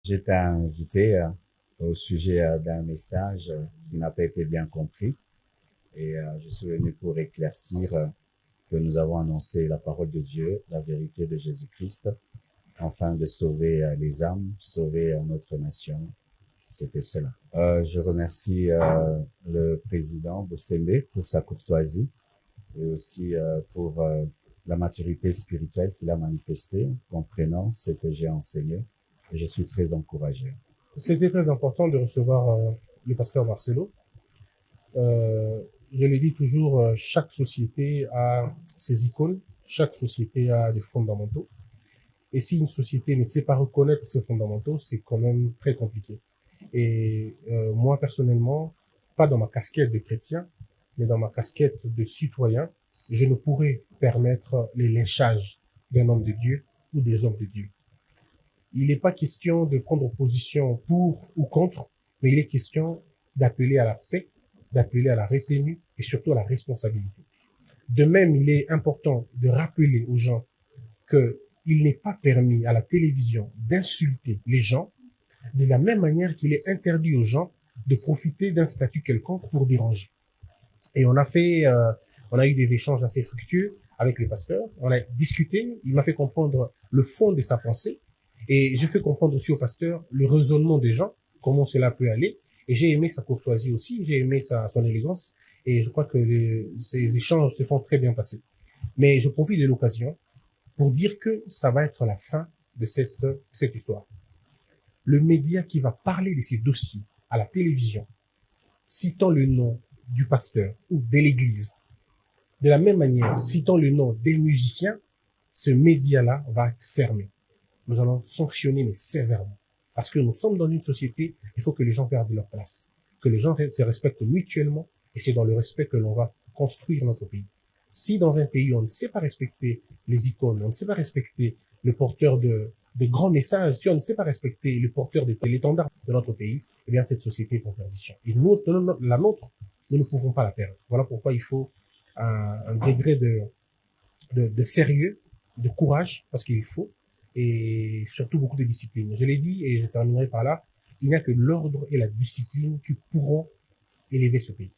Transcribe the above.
J'étais invité au sujet d'un message qui n'a pas été bien compris et je suis venu pour éclaircir que nous avons annoncé la parole de Dieu, la vérité de Jésus-Christ, afin de sauver les âmes, sauver notre nation. C'était cela. Je remercie le président Bossembe pour sa courtoisie et aussi pour la maturité spirituelle qu'il a manifestée, comprenant ce que j'ai enseigné. Et je suis très encouragé. C'était très important de recevoir le pasteur Marcelo. Je le dis toujours, chaque société a ses icônes, chaque société a des fondamentaux. Et si une société ne sait pas reconnaître ses fondamentaux, c'est quand même très compliqué. Et moi, personnellement, pas dans ma casquette de chrétien, mais dans ma casquette de citoyen, je ne pourrais permettre les lynchages d'un homme de Dieu ou des hommes de Dieu. Il n'est pas question de prendre position pour ou contre, mais il est question d'appeler à la paix, d'appeler à la retenue et surtout à la responsabilité. De même, il est important de rappeler aux gens qu'il n'est pas permis à la télévision d'insulter les gens de la même manière qu'il est interdit aux gens de profiter d'un statut quelconque pour déranger. Et on a eu des échanges assez fructueux avec le pasteur. On a discuté. Il m'a fait comprendre le fond de sa pensée. Et j'ai fait comprendre aussi au pasteur le raisonnement des gens, comment cela peut aller. Et j'ai aimé sa courtoisie aussi. J'ai aimé son élégance. Et je crois que ces échanges se font très bien passer. Mais je profite de l'occasion pour dire que ça va être la fin de cette histoire. Le média qui va parler de ces dossiers à la télévision, citant le nom du pasteur ou de l'église, de la même manière, citant le nom des musiciens, ce média-là va être fermé. Nous allons sanctionner, mais sévèrement. Parce que nous sommes dans une société, il faut que les gens perdent leur place, que les gens se respectent mutuellement, et c'est dans le respect que l'on va construire notre pays. Si dans un pays, on ne sait pas respecter les icônes, on ne sait pas respecter le porteur de grands messages, si on ne sait pas respecter le porteur de l'étendard de notre pays, eh bien, cette société est en perdition. Et nous, la nôtre, nous ne pouvons pas la perdre. Voilà pourquoi il faut un degré de sérieux, de courage, parce qu'il faut, et surtout beaucoup de discipline. Je l'ai dit et je terminerai par là, il n'y a que l'ordre et la discipline qui pourront élever ce pays.